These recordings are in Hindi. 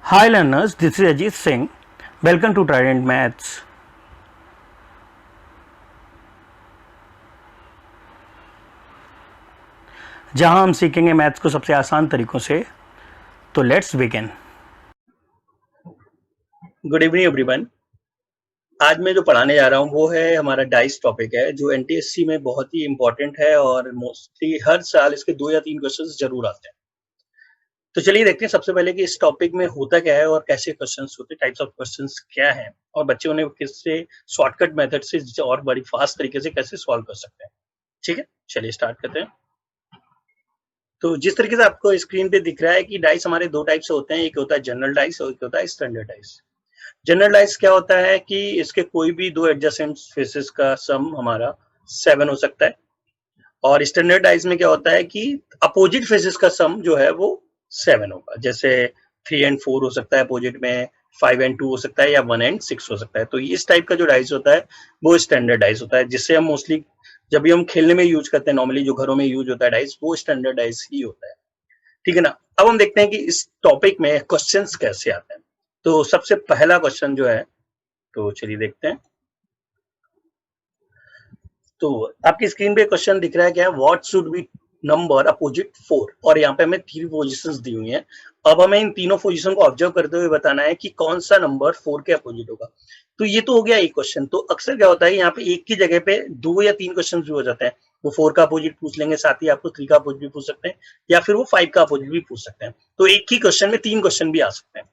Hi learners, this is Ajit Singh. Welcome to Trident Maths. जहां हम सीखेंगे मैथ्स को सबसे आसान तरीकों से। तो let's begin. Good evening everyone. आज मैं जो पढ़ाने जा रहा हूँ वो है हमारा डाइस टॉपिक है जो एनटीएससी में बहुत ही इंपॉर्टेंट है और मोस्टली हर साल इसके 2 या 3 क्वेश्चंस जरूर आते हैं। तो चलिए देखते हैं सबसे पहले कि इस टॉपिक में होता क्या है और कैसे क्वेश्चंस होते हैं, टाइप्स ऑफ क्वेश्चंस क्या हैं और बच्चे उन्हें किससे शॉर्टकट मेथड से और बड़ी फास्ट तरीके से कैसे सॉल्व कर सकते हैं। ठीक है, चलिए स्टार्ट करते हैं। तो जिस तरीके से आपको स्क्रीन पे दिख रहा है कि डाइस हमारे दो टाइप से होते हैं, एक होता है जनरल डाइस और एक होता है स्टैंडर्ड डाइस। जनरल डाइस क्या होता है कि इसके कोई भी दो एडजेसेंट फेसेस का सम हमारा 7 हो सकता है, और स्टैंडर्ड डाइस में क्या होता है कि अपोजिट फेसेस का सम जो है वो 7 होगा। जैसे 3 एंड 4 हो सकता है अपोजिट में, 5 एंड 2 हो सकता है, या 1 एंड 6 हो सकता है। तो इस टाइप का जो डाइस होता है वो स्टैंडर्ड डाइस होता है, जिससे हम मोस्टली जब भी हम खेलने में यूज करते हैं, नॉर्मली जो घरों में यूज होता है डाइस, वो स्टैंडर्ड डाइस ही होता है। ठीक है ना। अब हम देखते हैं कि इस टॉपिक में क्वेश्चंस कैसे आते हैं। तो सबसे पहला क्वेश्चन जो है, तो चलिए देखते हैं। तो आपकी स्क्रीन पे क्वेश्चन दिख रहा है क्या है, what should be number opposite 4, और यहाँ पे हमें 3 पोजीशंस दी हुई हैं। अब हमें इन तीनों पोजीशन को ऑब्जर्व करते हुए बताना है कि कौन सा नंबर 4 के अपोजिट होगा। तो ये तो हो गया एक क्वेश्चन। तो अक्सर क्या होता है यहाँ पे एक की जगह पे 2 या 3 क्वेश्चन भी हो जाते हैं। वो 4 का अपोजिट पूछ लेंगे, साथ ही आपको 3 का अपोजिट भी पूछ सकते हैं, या फिर वो 5 का अपोजिट भी पूछ सकते हैं। तो एक ही क्वेश्चन में 3 क्वेश्चन भी आ सकते हैं।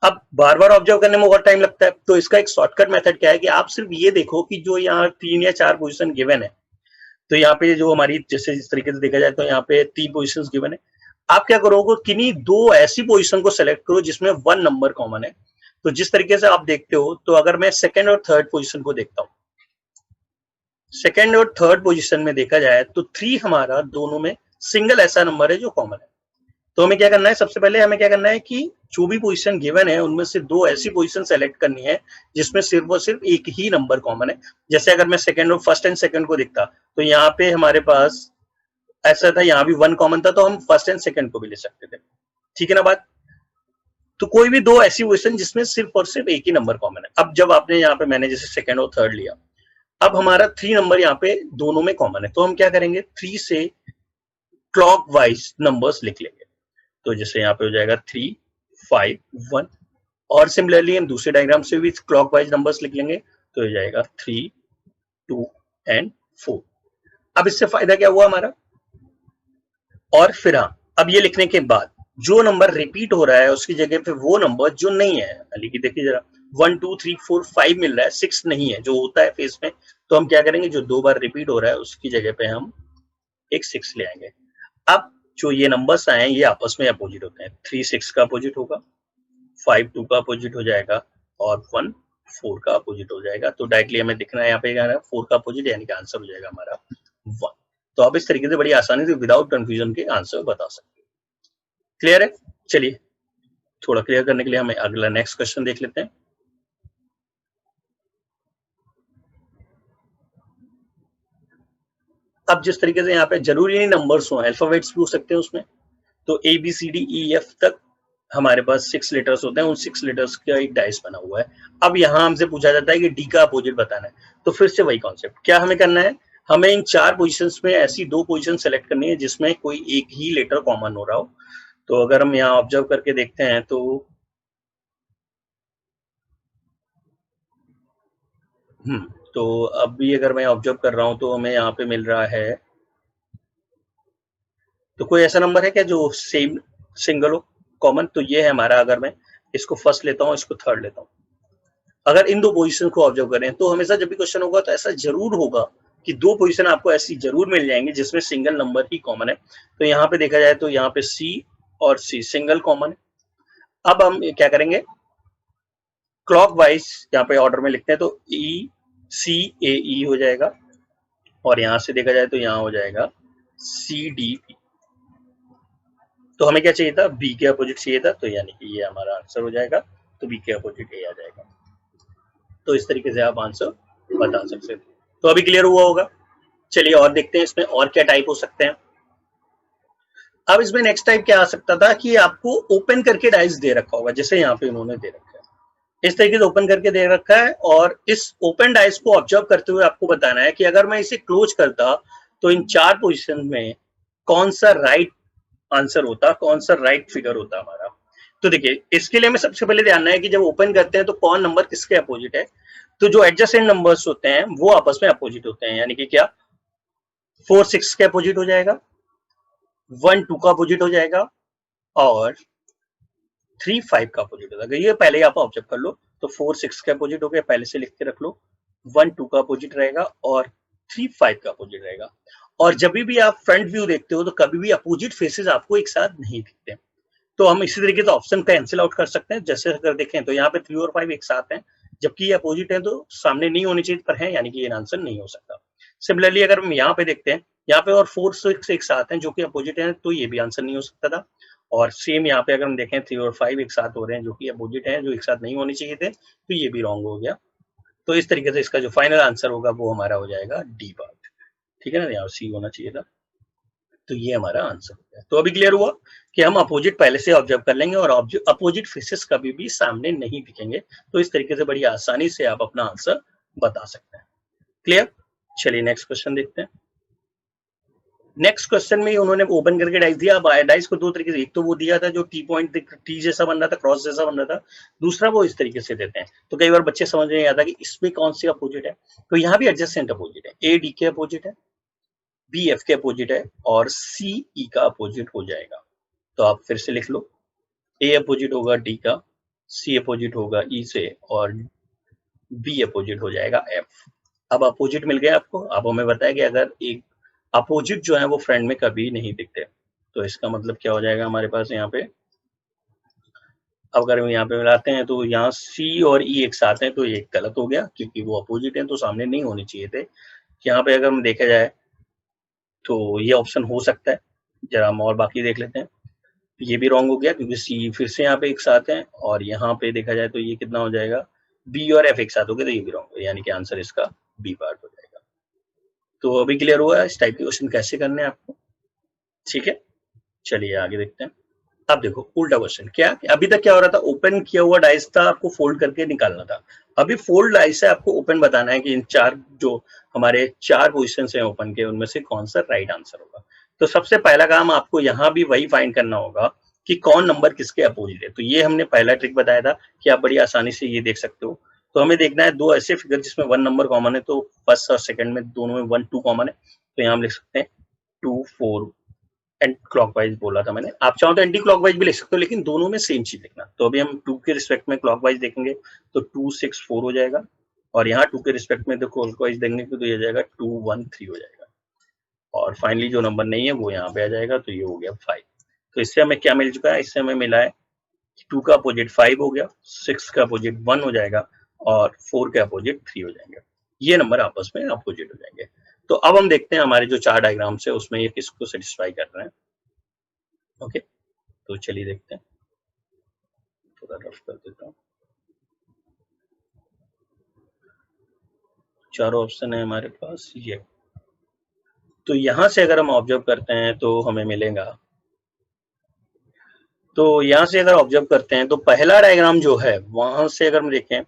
अब बार बार ऑब्जर्व करने में बहुत टाइम लगता है, तो इसका एक शॉर्टकट मेथड क्या है कि आप सिर्फ ये देखो कि जो यहाँ 3 या 4 पोजीशन गिवन है, तो यहाँ पे जो हमारी जैसे इस तरीके से देखा जाए तो यहाँ पे 3 पोजीशंस गिवन है। आप क्या करोगे, किन्हीं दो ऐसी पोजीशन को सेलेक्ट करो जिसमें 1 नंबर कॉमन है। तो जिस तरीके से आप देखते हो, तो अगर मैं सेकंड और थर्ड पोजीशन को देखता हूँ, सेकंड और थर्ड पोजीशन में देखा जाए तो 3 हमारा दोनों में सिंगल ऐसा नंबर है जो कॉमन है। तो हमें क्या करना है, सबसे पहले हमें क्या करना है कि जो भी पोजीशन गिवन है उनमें से दो ऐसी पोजीशन सेलेक्ट करनी है जिसमें सिर्फ और सिर्फ एक ही नंबर कॉमन है। जैसे अगर मैं सेकंड और फर्स्ट एंड सेकंड को देखता, तो यहाँ पे हमारे पास ऐसा था, यहाँ भी 1 कॉमन था, तो हम फर्स्ट एंड सेकंड को भी ले सकते थे। ठीक है ना बात। तो कोई भी दो ऐसी पोजीशन जिसमें सिर्फ और सिर्फ एक ही नंबर कॉमन है। अब जब आपने यहाँ पे, मैंने जैसे सेकंड और थर्ड लिया, अब हमारा 3 नंबर यहाँ पे दोनों में कॉमन है, तो हम क्या करेंगे, 3 से क्लॉक वाइज नंबर्स लिख लेंगे। तो जैसे यहाँ पे हो जाएगा 3, 5, 1, और सिमिलरली हम दूसरे डायग्राम से भी क्लॉकवाइज नंबर्स लिख लेंगे। तो हो जाएगा 3, 2 एंड 4। अब इससे फायदा क्या हुआ हमारा, और फिर हाँ, अब ये लिखने के बाद जो नंबर रिपीट हो रहा है उसकी जगह पे वो नंबर जो नहीं है, यानी कि देखिए जरा 1 2 3 4 5 मिल रहा है, 6 नहीं है जो होता है फेस में, तो हम क्या करेंगे, जो दो बार रिपीट हो रहा है उसकी जगह पे हम एक 6 ले आएंगे। अब जो ये नंबर्स आए हैं ये आपस में अपोजिट होते हैं, 3 6 का अपोजिट होगा, 5 2 का अपोजिट हो जाएगा, और 1 4 का अपोजिट हो जाएगा। तो डायरेक्टली हमें दिखना है यहाँ पे 4 का अपोजिट, यानी कि आंसर हो जाएगा हमारा 1। तो आप इस तरीके से बड़ी आसानी से विदाउट कंफ्यूजन के आंसर बता सकते हैं। क्लियर है। चलिए थोड़ा क्लियर करने के लिए हमें अगला नेक्स्ट क्वेश्चन देख लेते हैं। अब जिस तरीके से यहाँ पे जरूरी नहीं नंबर्स हो, अल्फाबेट्स पूछ सकते हैं उसमें। तो A B C D E F तक हमारे पास 6 लेटर्स होते हैं, उन 6 लेटर्स का एक डाइस बना हुआ है। अब यहाँ हमसे पूछा जाता है कि डी का अपोजिट बताना है। तो फिर से वही कॉन्सेप्ट, क्या हमें करना है, हमें इन 4 पोजीशंस में ऐसी 2 पोजीशन सेलेक्ट करनी है जिसमें कोई एक ही लेटर कॉमन हो रहा हो। तो अगर हम यहाँ ऑब्जर्व करके देखते हैं तो तो अभी अगर मैं ऑब्जर्व कर रहा हूँ तो हमें यहाँ पे मिल रहा है, तो कोई ऐसा नंबर है क्या जो सेम सिंगल हो, कॉमन। तो ये है हमारा, अगर मैं इसको फर्स्ट लेता हूँ, इसको थर्ड लेता हूँ, अगर इन दो पोजीशन को ऑब्जर्व करें तो हमेशा जब भी क्वेश्चन होगा तो ऐसा जरूर होगा कि दो पोजीशन आपको ऐसी जरूर मिल जाएंगी जिसमें सिंगल नंबर ही कॉमन है। तो यहाँ पे देखा जाए तो यहाँ पे सी और सी सिंगल कॉमन है। अब हम क्या करेंगे, क्लॉक वाइज यहाँ पे ऑर्डर में लिखते हैं, तो ई सी ए ई हो जाएगा, और यहाँ से देखा जाए तो यहाँ हो जाएगा सी डी पी। तो हमें क्या चाहिए था, बी के अपोजिट चाहिए था, तो यानी कि ये हमारा आंसर हो जाएगा। तो बी के अपोजिट ए आ जाएगा। तो इस तरीके से आप आंसर बता सकते हैं। तो अभी क्लियर हुआ होगा। चलिए और देखते हैं इसमें और क्या टाइप हो सकते हैं। अब इसमें नेक्स्ट टाइप क्या आ सकता था कि आपको ओपन करके डाइस दे रखा होगा, जैसे यहाँ पे उन्होंने दे रखा है, इस तरीके से ओपन करके दे रखा है, और इस ओपन डाइस को ऑब्जर्व करते हुए आपको बताना है कि अगर मैं इसे क्लोज करता तो इन 4 पोजीशन में कौन सा राइट आंसर होता, कौन सा राइट फिगर होता हमारा। तो देखिए, इसके लिए हमें सबसे पहले ध्यान है कि जब ओपन करते हैं तो कौन नंबर किसके अपोजिट है। तो जो एडजेसेंट नंबर्स होते हैं वो आपस में अपोजिट होते हैं, यानी कि क्या 4 6 के अपोजिट हो जाएगा, 1 2 का अपोजिट हो जाएगा, और 3 5 का अपोजिट हो जाएगा। ये पहले ही आप ऑब्जर्व कर लो। तो 4 6 के अपोजिट हो गया, पहले से लिख के रख लो। 1 2 का अपोजिट रहेगा और 3 5 का अपोजिट रहेगा। और जब भी आप फ्रंट व्यू देखते हो तो कभी भी अपोजिट फेसेस आपको एक साथ नहीं दिखते। तो हम इसी तरीके से ऑप्शन कैंसिल आउट कर सकते हैं। जैसे अगर देखें तो यहाँ पे 3 और 5 एक साथ हैं, जबकि ये अपोजिट है तो सामने नहीं होनी चाहिए, पर है, यानी कि ये आंसर नहीं हो सकता। सिमिलरली अगर हम यहाँ पे देखते हैं, यहाँ पे और 4 6 एक साथ हैं जो कि अपोजिट है, तो ये भी आंसर नहीं हो सकता था। और सेम यहाँ पे अगर हम देखें 3 और 5 एक साथ हो रहे हैं जो कि अपोजिट है, जो एक साथ नहीं होने चाहिए थे, तो ये भी रॉन्ग हो गया। तो इस तरीके से इसका जो फाइनल आंसर होगा वो हमारा हो जाएगा डी पार्ट। ठीक है ना, यहाँ सी होना चाहिए था। तो ये हमारा आंसर हो गया। तो अभी क्लियर हुआ कि हम अपोजिट पहले से ऑब्जर्व कर लेंगे और अपोजिट फेसेस कभी भी सामने नहीं दिखेंगे। तो इस तरीके से बड़ी आसानी से आप अपना आंसर बता सकते हैं। क्लियर? चलिए नेक्स्ट क्वेश्चन देखते हैं। नेक्स्ट क्वेश्चन में उन्होंने ओपन करके डाइस दिया। अब डाइस को दो तरीके से, एक तो वो दिया था जो टी पॉइंट टी जैसा बन रहा था, क्रॉस जैसा बन रहा था, दूसरा वो इस तरीके से देते हैं। तो कई बार बच्चे समझ नहीं आता कि इसमें कौन सी अपोजिट है। तो यहाँ भी एडजेसेंट अपोजिट है, ए डी के अपोजिट है, बी एफ के अपोजिट है, और सी ई का अपोजिट हो जाएगा। तो आप फिर से लिख लो, ए अपोजिट होगा डी का, सी अपोजिट होगा ई से, और बी अपोजिट हो जाएगा एफ। अब अपोजिट मिल गया आपको। अब हमें बताया कि अगर एक अपोजिट जो है वो फ्रेंड में कभी नहीं दिखते, तो इसका मतलब क्या हो जाएगा हमारे पास यहाँ पे। अब अगर हम यहाँ पे मिलाते हैं तो यहाँ सी और ई एक साथ हैं, तो ये गलत हो गया क्योंकि वो अपोजिट है, तो सामने नहीं होने चाहिए थे। यहाँ पे अगर हम देखा जाए तो ये ऑप्शन हो सकता है। जरा हम और बाकी देख लेते हैं। ये भी रॉन्ग हो गया क्योंकि सी फिर से यहाँ पे एक साथ है, और यहाँ पे देखा जाए तो ये कितना हो जाएगा, बी और एफ एक साथ हो गए, तो ये भी रॉन्ग है, यानी कि आंसर इसका बी पार्ट हो जाएगा। तो अभी क्लियर हुआ इस टाइप के क्वेश्चन कैसे करने हैं आपको। ठीक है, चलिए आगे देखते हैं। अब देखो उल्टा क्वेश्चन, क्या अभी तक क्या हो रहा था, ओपन किया हुआ डाइस था, आपको फोल्ड करके निकालना था। अभी फोल्ड डाइस है, आपको ओपन बताना है कि इन 4 जो हमारे 4 पोजिशन है ओपन के, उनमें से कौन सा राइट आंसर होगा। तो सबसे पहला काम आपको यहाँ भी वही फाइंड करना होगा कि कौन नंबर किसके अपोजिट है। तो ये हमने पहला ट्रिक बताया था कि आप बड़ी आसानी से ये देख सकते हो। तो हमें देखना है दो ऐसे फिगर जिसमें 1 नंबर कॉमन है, तो फर्स्ट और सेकंड में दोनों में 1 2 कॉमन है। तो यहाँ हम लिख सकते हैं 2 4, एंटी क्लॉकवाइज बोला था मैंने, आप चाहो तो एंटी क्लॉकवाइज भी लिख सकते हो, लेकिन दोनों में सेम चीज लिखना। तो अभी हम 2 के रिस्पेक्ट में क्लॉकवाइज देखेंगे तो 2 6 4 हो जाएगा, और यहाँ 2 के रिस्पेक्ट में तो क्लॉकवाइज देंगे तो ये जाएगा 2 1 3 हो जाएगा, और फाइनली जो नंबर नहीं है वो यहाँ पे आ जाएगा, तो ये हो गया 5। तो इससे हमें क्या मिल चुका है, इससे हमें मिला है 2 का अपोजिट 5 हो गया, 6 का अपोजिट 1 हो जाएगा, और 4 के अपोजिट 3 हो जाएंगे। ये नंबर आपस में अपोजिट हो जाएंगे। तो अब हम देखते हैं हमारे जो 4 डायग्राम्स है उसमें ये किसको सेटिस्फाई कर रहे हैं। ओके, तो चलिए देखते हैं, थोड़ा रफ कर देता हूँ। चारों ऑप्शन है हमारे पास ये। तो यहां से अगर हम ऑब्जर्व करते हैं तो हमें मिलेगा, तो यहां से अगर ऑब्जर्व करते हैं तो पहला डायग्राम जो है वहां से अगर हम देखें,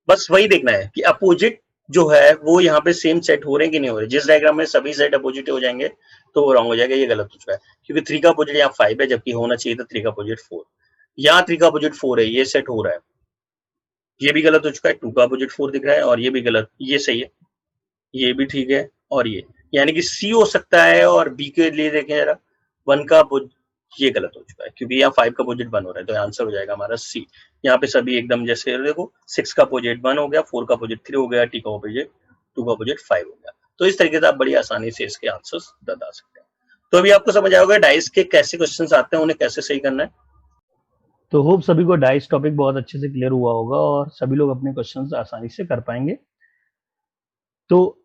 बस वही देखना है कि अपोजिट जो है वो यहाँ पे सेम सेट हो रहे हैं कि नहीं हो रहे। जिस डायग्राम में सभी सेट अपोजिट हो जाएंगे तो वो रॉन्ग हो जाएगा, ये गलत हो चुका है, क्योंकि 3 का अपोजिट यहाँ 5 है, जबकि होना चाहिए था 3 का अपोजिट 4। यहाँ 3 का अपोजिट 4 है, ये सेट हो रहा है, ये भी गलत हो चुका है। 2 का अपोजिट 4 दिख रहा है और ये भी गलत, ये सही है, ये भी ठीक है, और ये यानी कि सी हो सकता है। और बी के लिए देखें जरा, 1 का ये गलत हो चुका है क्योंकि यहाँ 5 का अपोजिट 1 हो रहा है, तो आंसर हो जाएगा हमारा सी। यहाँ पे सभी एकदम जैसे देखो, 6 का अपोजिट 1 हो गया, 4 का अपोजिट 3 हो गया, टी का अपोजिट 2 का अपोजिट 5 हो गया। तो इस तरीके से आप बड़ी आसानी से इसके आंसर्स बता सकते हैं। तो अभी आपको समझ आओगे डाइस के कैसे क्वेश्चन आते हैं, उन्हें कैसे सही करना है। तो होप सभी को डाइस टॉपिक बहुत अच्छे से क्लियर हुआ होगा और सभी लोग अपने क्वेश्चंस आसानी से कर पाएंगे। तो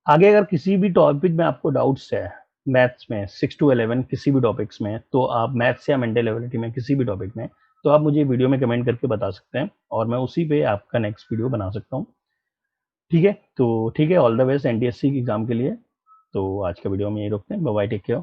आगे अगर किसी भी टॉपिक में आपको डाउट्स है, मैथ्स में 6 to 11 किसी भी टॉपिक्स में, तो आप मैथ्स या मेंटल एबिलिटी में किसी भी टॉपिक में, तो आप मुझे वीडियो में कमेंट करके बता सकते हैं और मैं उसी पे आपका नेक्स्ट वीडियो बना सकता हूँ। ठीक है, तो ठीक है, ऑल द बेस्ट एनटीएससी की एग्जाम के लिए। तो आज का वीडियो में यही रोकते हैं, बाय बाय, टेक केयर।